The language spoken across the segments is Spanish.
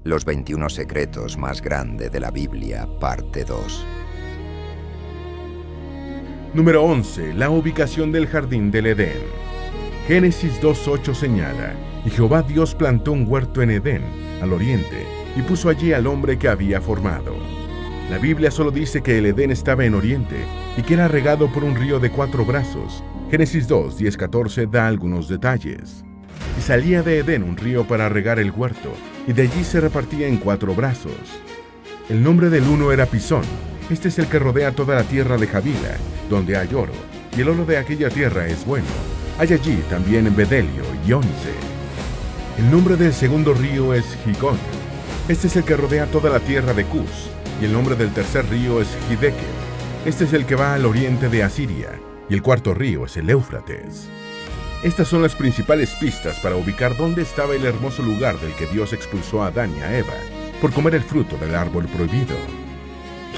Los 21 secretos más grandes de la Biblia, parte 2. Número 11. La ubicación del jardín del Edén. Génesis 2:8 señala: y Jehová Dios plantó un huerto en Edén, al oriente, y puso allí al hombre que había formado. La Biblia solo dice que el Edén estaba en oriente y que era regado por un río de 4 brazos. Génesis 2:10-14 da algunos detalles. Y salía de Edén un río para regar el huerto, y de allí se repartía en 4 brazos. El nombre del uno era Pisón. Este es el que rodea toda la tierra de Javila, donde hay oro, y el oro de aquella tierra es bueno. Hay allí también bedelio y ónice. El nombre del segundo río es Gihón. Este es el que rodea toda la tierra de Cus, y el nombre del tercer río es Hiddekel. Este es el que va al oriente de Asiria, y el cuarto río es el Éufrates. Estas son las principales pistas para ubicar dónde estaba el hermoso lugar del que Dios expulsó a Adán y a Eva por comer el fruto del árbol prohibido.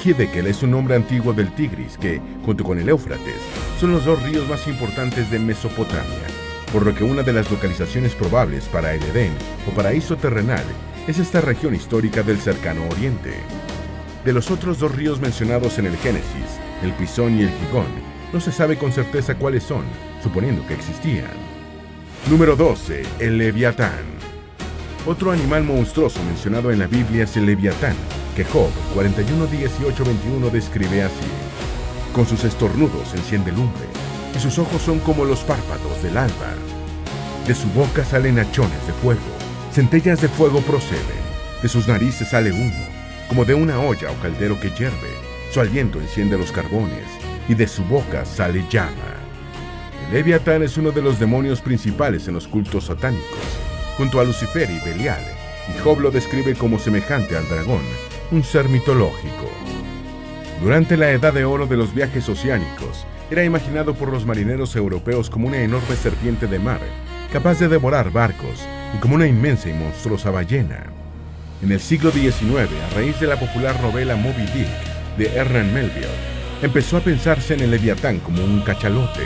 Hiddekel es un nombre antiguo del Tigris que, junto con el Éufrates, son los 2 ríos más importantes de Mesopotamia, por lo que una de las localizaciones probables para el Edén o paraíso terrenal es esta región histórica del cercano oriente. De los otros 2 ríos mencionados en el Génesis, el Pisón y el Gihón, no se sabe con certeza cuáles son, suponiendo que existían. Número 12. El Leviatán. Otro animal monstruoso mencionado en la Biblia es el Leviatán, que Job 41:18-21 describe así: con sus estornudos enciende lumbre, y sus ojos son como los párpados del alba. De su boca salen hachones de fuego, centellas de fuego proceden, de sus narices sale humo, como de una olla o caldero que hierve, su aliento enciende los carbones, y de su boca sale llama. El Leviatán es uno de los demonios principales en los cultos satánicos, junto a Lucifer y Belial, y Job lo describe como semejante al dragón, un ser mitológico. Durante la Edad de Oro de los viajes oceánicos, era imaginado por los marineros europeos como una enorme serpiente de mar, capaz de devorar barcos, y como una inmensa y monstruosa ballena. En el siglo XIX, a raíz de la popular novela Moby Dick, de Ernest Melville, empezó a pensarse en el Leviatán como un cachalote.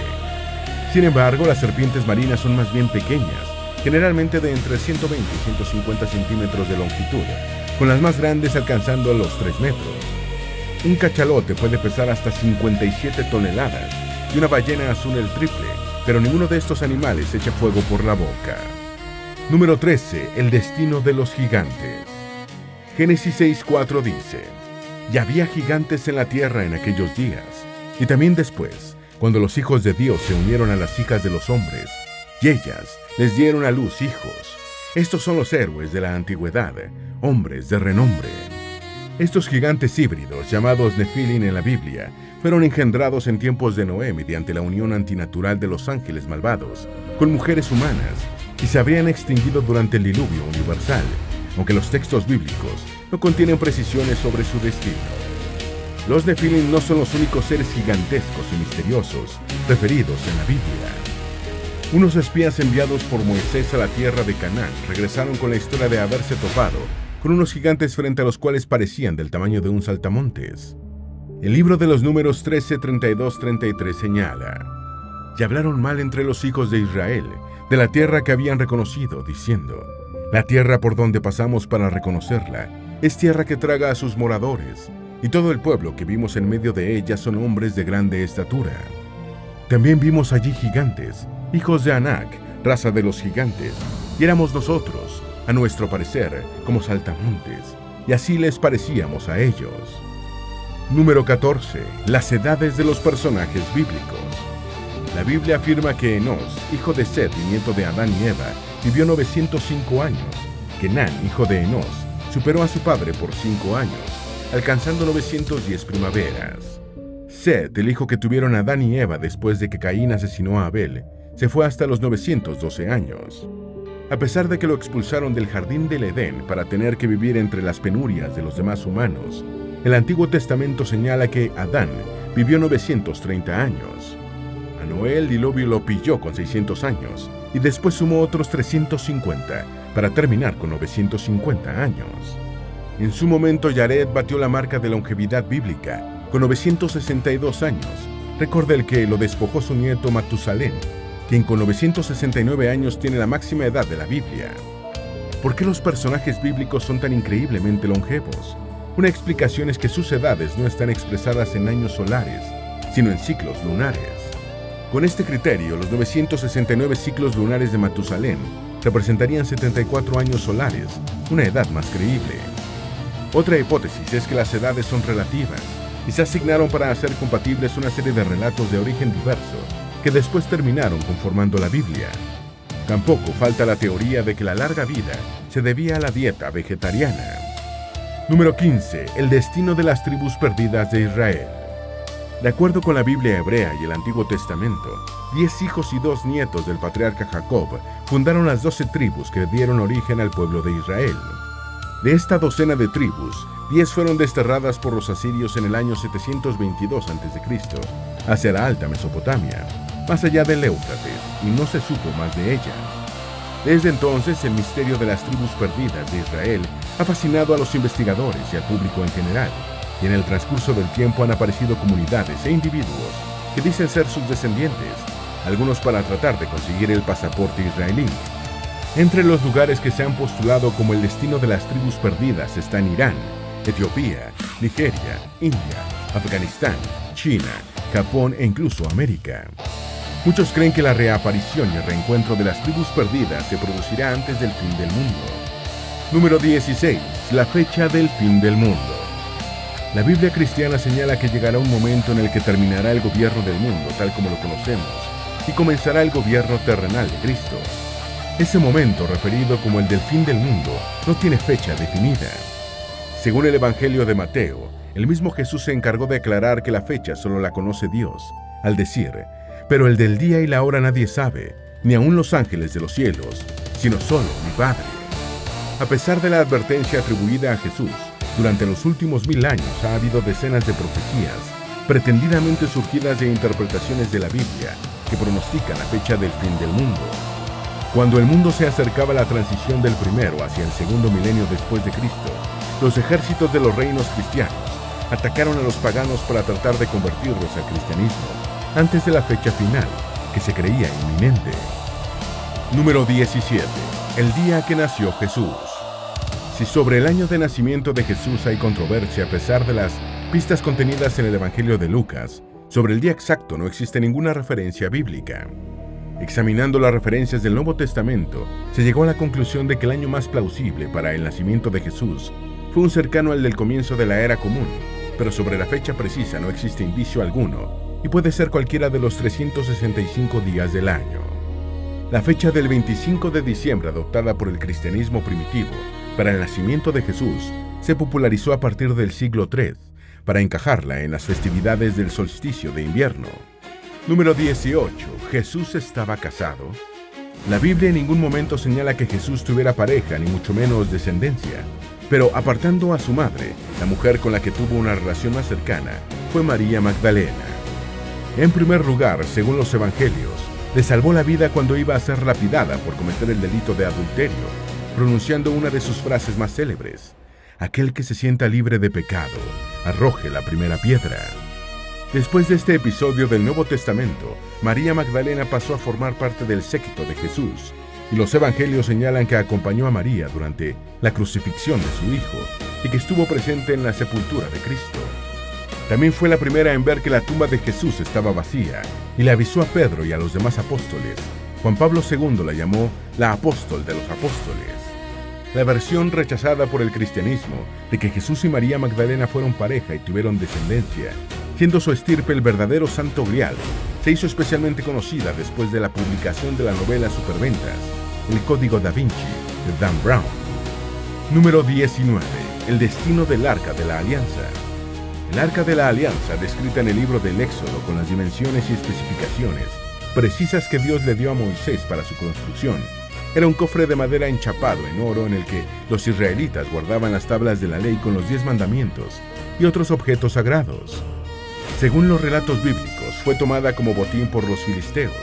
Sin embargo, las serpientes marinas son más bien pequeñas, generalmente de entre 120 y 150 centímetros de longitud, con las más grandes alcanzando los 3 metros. Un cachalote puede pesar hasta 57 toneladas y una ballena azul el triple, pero ninguno de estos animales echa fuego por la boca. Número 13. El destino de los gigantes. Génesis 6:4 dice: y había gigantes en la tierra en aquellos días, y también después, cuando los hijos de Dios se unieron a las hijas de los hombres, y ellas les dieron a luz hijos. Estos son los héroes de la antigüedad, hombres de renombre. Estos gigantes híbridos, llamados Nefilim en la Biblia, fueron engendrados en tiempos de Noé mediante la unión antinatural de los ángeles malvados con mujeres humanas, y se habrían extinguido durante el diluvio universal, aunque los textos bíblicos no contienen precisiones sobre su destino. Los Nefilim no son los únicos seres gigantescos y misteriosos referidos en la Biblia. Unos espías enviados por Moisés a la tierra de Canaán regresaron con la historia de haberse topado con unos gigantes frente a los cuales parecían del tamaño de un saltamontes. El libro de los Números 13:32-33 señala: y hablaron mal entre los hijos de Israel de la tierra que habían reconocido, diciendo: la tierra por donde pasamos para reconocerla es tierra que traga a sus moradores, y todo el pueblo que vimos en medio de ella son hombres de grande estatura. También vimos allí gigantes, hijos de Anac, raza de los gigantes, y éramos nosotros, a nuestro parecer, como saltamontes, y así les parecíamos a ellos. Número 14. Las edades de los personajes bíblicos. La Biblia afirma que Enos, hijo de Set y nieto de Adán y Eva, vivió 905 años. Kenán, hijo de Enos, superó a su padre por 5 años, alcanzando 910 primaveras. Set, el hijo que tuvieron Adán y Eva después de que Caín asesinó a Abel, se fue hasta los 912 años. A pesar de que lo expulsaron del jardín del Edén para tener que vivir entre las penurias de los demás humanos, el Antiguo Testamento señala que Adán vivió 930 años. A Noé el diluvio lo pilló con 600 años y después sumó otros 350 para terminar con 950 años. En su momento Yared batió la marca de longevidad bíblica con 962 años, récord del que lo despojó su nieto Matusalén, quien con 969 años tiene la máxima edad de la Biblia. ¿Por qué los personajes bíblicos son tan increíblemente longevos? Una explicación es que sus edades no están expresadas en años solares, sino en ciclos lunares. Con este criterio, los 969 ciclos lunares de Matusalén representarían 74 años solares, una edad más creíble. Otra hipótesis es que las edades son relativas y se asignaron para hacer compatibles una serie de relatos de origen diverso que después terminaron conformando la Biblia. Tampoco falta la teoría de que la larga vida se debía a la dieta vegetariana. Número 15. El destino de las tribus perdidas de Israel. De acuerdo con la Biblia hebrea y el Antiguo Testamento, 10 hijos y 2 nietos del patriarca Jacob fundaron las 12 tribus que dieron origen al pueblo de Israel. De esta docena de tribus, 10 fueron desterradas por los asirios en el año 722 a.C. hacia la Alta Mesopotamia, más allá del Éufrates, y no se supo más de ellas. Desde entonces, el misterio de las tribus perdidas de Israel ha fascinado a los investigadores y al público en general, y en el transcurso del tiempo han aparecido comunidades e individuos que dicen ser sus descendientes, algunos para tratar de conseguir el pasaporte israelí. Entre los lugares que se han postulado como el destino de las tribus perdidas están Irán, Etiopía, Nigeria, India, Afganistán, China, Japón e incluso América. Muchos creen que la reaparición y el reencuentro de las tribus perdidas se producirá antes del fin del mundo. Número 16. La fecha del fin del mundo. La Biblia cristiana señala que llegará un momento en el que terminará el gobierno del mundo tal como lo conocemos y comenzará el gobierno terrenal de Cristo. Ese momento, referido como el del fin del mundo, no tiene fecha definida. Según el Evangelio de Mateo, el mismo Jesús se encargó de aclarar que la fecha solo la conoce Dios, al decir: pero el del día y la hora nadie sabe, ni aun los ángeles de los cielos, sino solo mi Padre. A pesar de la advertencia atribuida a Jesús, durante los últimos 1000 años ha habido decenas de profecías, pretendidamente surgidas de interpretaciones de la Biblia, que pronostican la fecha del fin del mundo. Cuando el mundo se acercaba a la transición del primero hacia el segundo milenio después de Cristo, los ejércitos de los reinos cristianos atacaron a los paganos para tratar de convertirlos al cristianismo, antes de la fecha final, que se creía inminente. Número 17. El día que nació Jesús. Si sobre el año de nacimiento de Jesús hay controversia a pesar de las pistas contenidas en el Evangelio de Lucas, sobre el día exacto no existe ninguna referencia bíblica. Examinando las referencias del Nuevo Testamento, se llegó a la conclusión de que el año más plausible para el nacimiento de Jesús fue un cercano al del comienzo de la era común, pero sobre la fecha precisa no existe indicio alguno, y puede ser cualquiera de los 365 días del año. La fecha del 25 de diciembre, adoptada por el cristianismo primitivo para el nacimiento de Jesús, se popularizó a partir del siglo III, para encajarla en las festividades del solsticio de invierno. Número 18. ¿Jesús estaba casado? La Biblia en ningún momento señala que Jesús tuviera pareja, ni mucho menos descendencia, pero apartando a su madre, la mujer con la que tuvo una relación más cercana fue María Magdalena. En primer lugar, según los evangelios, le salvó la vida cuando iba a ser lapidada por cometer el delito de adulterio, pronunciando una de sus frases más célebres: aquel que se sienta libre de pecado, arroje la primera piedra. Después de este episodio del Nuevo Testamento, María Magdalena pasó a formar parte del séquito de Jesús, y los evangelios señalan que acompañó a María durante la crucifixión de su hijo y que estuvo presente en la sepultura de Cristo. También fue la primera en ver que la tumba de Jesús estaba vacía y le avisó a Pedro y a los demás apóstoles. Juan Pablo II la llamó la apóstol de los apóstoles. La versión rechazada por el cristianismo de que Jesús y María Magdalena fueron pareja y tuvieron descendencia, siendo su estirpe el verdadero Santo Grial, se hizo especialmente conocida después de la publicación de la novela superventas, El Código da Vinci, de Dan Brown. Número 19. El destino del Arca de la Alianza. El Arca de la Alianza, descrita en el libro del Éxodo con las dimensiones y especificaciones precisas que Dios le dio a Moisés para su construcción, era un cofre de madera enchapado en oro en el que los israelitas guardaban las tablas de la ley con los 10 mandamientos y otros objetos sagrados. Según los relatos bíblicos, fue tomada como botín por los filisteos,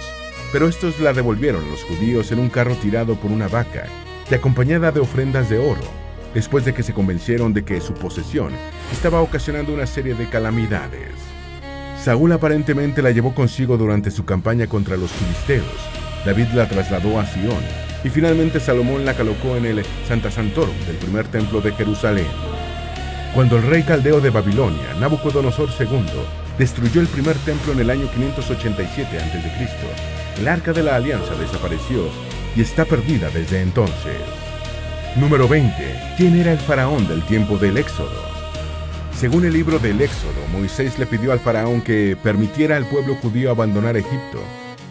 pero estos la devolvieron a los judíos en un carro tirado por una vaca y acompañada de ofrendas de oro, después de que se convencieron de que su posesión estaba ocasionando una serie de calamidades. Saúl aparentemente la llevó consigo durante su campaña contra los filisteos. David la trasladó a Sión y finalmente Salomón la colocó en el Santa Santorum del primer templo de Jerusalén. Cuando el rey caldeo de Babilonia, Nabucodonosor II, destruyó el primer templo en el año 587 a.C., el Arca de la Alianza desapareció y está perdida desde entonces. Número 20. ¿Quién era el faraón del tiempo del Éxodo? Según el libro del Éxodo, Moisés le pidió al faraón que permitiera al pueblo judío abandonar Egipto,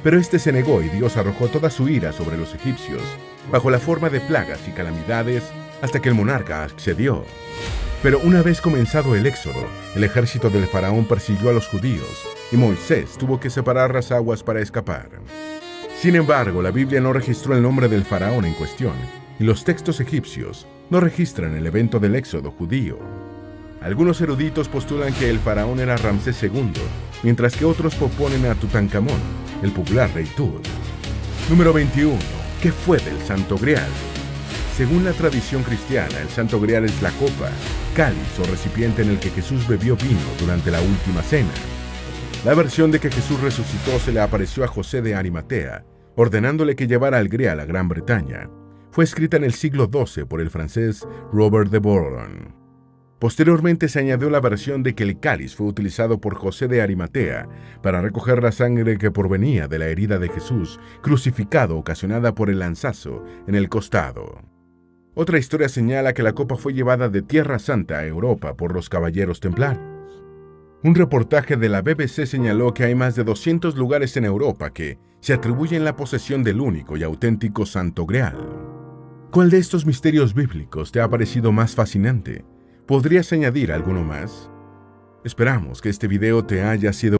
pero este se negó y Dios arrojó toda su ira sobre los egipcios, bajo la forma de plagas y calamidades, hasta que el monarca accedió. Pero una vez comenzado el éxodo, el ejército del faraón persiguió a los judíos, y Moisés tuvo que separar las aguas para escapar. Sin embargo, la Biblia no registró el nombre del faraón en cuestión, y los textos egipcios no registran el evento del éxodo judío. Algunos eruditos postulan que el faraón era Ramsés II, mientras que otros proponen a Tutankamón, el popular rey Tut. Número 21. ¿Qué fue del Santo Grial? Según la tradición cristiana, el Santo Grial es la copa, cáliz o recipiente en el que Jesús bebió vino durante la última cena. La versión de que Jesús resucitó se le apareció a José de Arimatea, ordenándole que llevara el Grial a Gran Bretaña. Fue escrita en el siglo XII por el francés Robert de Boron. Posteriormente se añadió la versión de que el cáliz fue utilizado por José de Arimatea para recoger la sangre que provenía de la herida de Jesús crucificado ocasionada por el lanzazo en el costado. Otra historia señala que la copa fue llevada de Tierra Santa a Europa por los caballeros templarios. Un reportaje de la BBC señaló que hay más de 200 lugares en Europa que se atribuyen la posesión del único y auténtico Santo Grial. ¿Cuál de estos misterios bíblicos te ha parecido más fascinante? ¿Podrías añadir alguno más? Esperamos que este video te haya sido